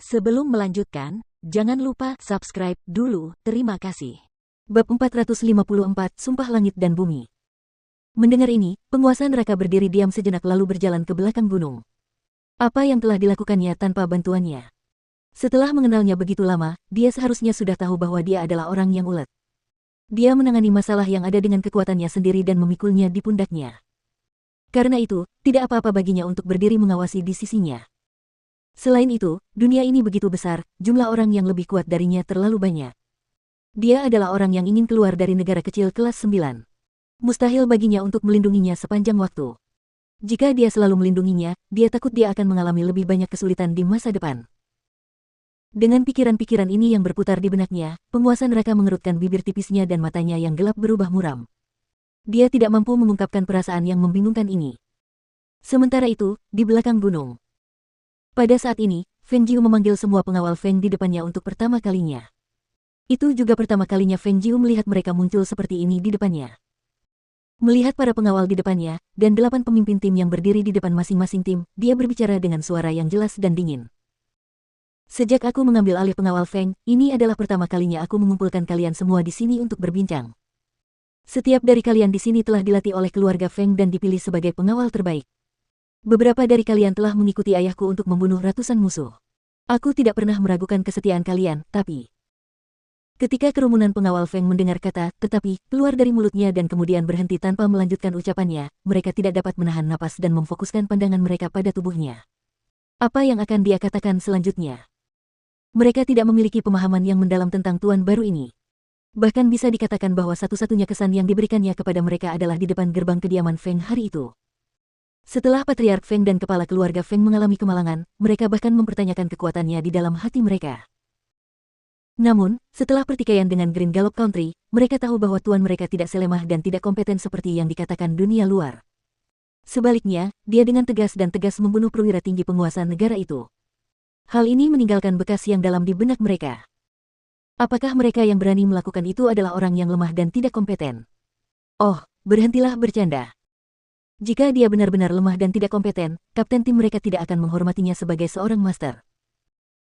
Sebelum melanjutkan, jangan lupa subscribe dulu, terima kasih. Bab 454, Sumpah Langit dan Bumi. Mendengar ini, penguasa neraka berdiri diam sejenak lalu berjalan ke belakang gunung. Apa yang telah dilakukannya tanpa bantuannya? Setelah mengenalnya begitu lama, dia seharusnya sudah tahu bahwa dia adalah orang yang ulet. Dia menangani masalah yang ada dengan kekuatannya sendiri dan memikulnya di pundaknya. Karena itu, tidak apa-apa baginya untuk berdiri mengawasi di sisinya. Selain itu, dunia ini begitu besar, jumlah orang yang lebih kuat darinya terlalu banyak. Dia adalah orang yang ingin keluar dari negara kecil kelas 9. Mustahil baginya untuk melindunginya sepanjang waktu. Jika dia selalu melindunginya, dia takut dia akan mengalami lebih banyak kesulitan di masa depan. Dengan pikiran-pikiran ini yang berputar di benaknya, penguasa neraka mengerutkan bibir tipisnya dan matanya yang gelap berubah muram. Dia tidak mampu mengungkapkan perasaan yang membingungkan ini. Sementara itu, di belakang gunung. Pada saat ini, Feng Jiu memanggil semua pengawal Feng di depannya untuk pertama kalinya. Itu juga pertama kalinya Feng Jiu melihat mereka muncul seperti ini di depannya. Melihat para pengawal di depannya, dan 8 pemimpin tim yang berdiri di depan masing-masing tim, dia berbicara dengan suara yang jelas dan dingin. Sejak aku mengambil alih pengawal Feng, ini adalah pertama kalinya aku mengumpulkan kalian semua di sini untuk berbincang. Setiap dari kalian di sini telah dilatih oleh keluarga Feng dan dipilih sebagai pengawal terbaik. Beberapa dari kalian telah mengikuti ayahku untuk membunuh ratusan musuh. Aku tidak pernah meragukan kesetiaan kalian, tapi... Ketika kerumunan pengawal Feng mendengar kata, tetapi, keluar dari mulutnya dan kemudian berhenti tanpa melanjutkan ucapannya, mereka tidak dapat menahan napas dan memfokuskan pandangan mereka pada tubuhnya. Apa yang akan dia katakan selanjutnya? Mereka tidak memiliki pemahaman yang mendalam tentang tuan baru ini. Bahkan bisa dikatakan bahwa satu-satunya kesan yang diberikannya kepada mereka adalah di depan gerbang kediaman Feng hari itu. Setelah Patriark Feng dan kepala keluarga Feng mengalami kemalangan, mereka bahkan mempertanyakan kekuatannya di dalam hati mereka. Namun, setelah pertikaian dengan Green Gallop Country, mereka tahu bahwa tuan mereka tidak selemah dan tidak kompeten seperti yang dikatakan dunia luar. Sebaliknya, dia dengan tegas membunuh perwira tinggi penguasa negara itu. Hal ini meninggalkan bekas yang dalam di benak mereka. Apakah mereka yang berani melakukan itu adalah orang yang lemah dan tidak kompeten? Oh, berhentilah bercanda. Jika dia benar-benar lemah dan tidak kompeten, kapten tim mereka tidak akan menghormatinya sebagai seorang master.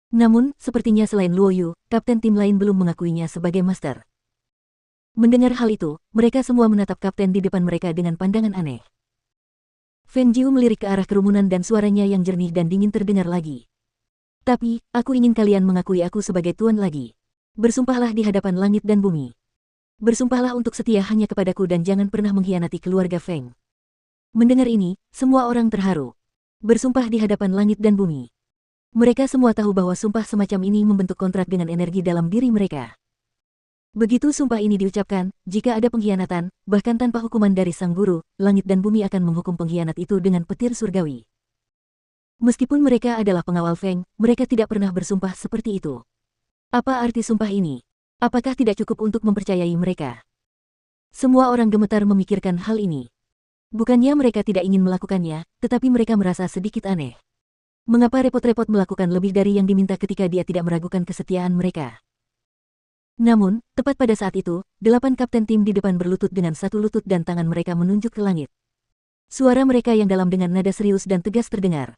Namun, sepertinya selain Luo Yu, kapten tim lain belum mengakuinya sebagai master. Mendengar hal itu, mereka semua menatap kapten di depan mereka dengan pandangan aneh. Feng Jiu melirik ke arah kerumunan dan suaranya yang jernih dan dingin terdengar lagi. Tapi, aku ingin kalian mengakui aku sebagai tuan lagi. Bersumpahlah di hadapan langit dan bumi. Bersumpahlah untuk setia hanya kepadaku dan jangan pernah mengkhianati keluarga Feng. Mendengar ini, semua orang terharu. Bersumpah di hadapan langit dan bumi. Mereka semua tahu bahwa sumpah semacam ini membentuk kontrak dengan energi dalam diri mereka. Begitu sumpah ini diucapkan, jika ada pengkhianatan, bahkan tanpa hukuman dari sang guru, langit dan bumi akan menghukum pengkhianat itu dengan petir surgawi. Meskipun mereka adalah pengawal Feng, mereka tidak pernah bersumpah seperti itu. Apa arti sumpah ini? Apakah tidak cukup untuk mempercayai mereka? Semua orang gemetar memikirkan hal ini. Bukannya mereka tidak ingin melakukannya, tetapi mereka merasa sedikit aneh. Mengapa repot-repot melakukan lebih dari yang diminta ketika dia tidak meragukan kesetiaan mereka? Namun, tepat pada saat itu, 8 kapten tim di depan berlutut dengan satu lutut dan tangan mereka menunjuk ke langit. Suara mereka yang dalam dengan nada serius dan tegas terdengar.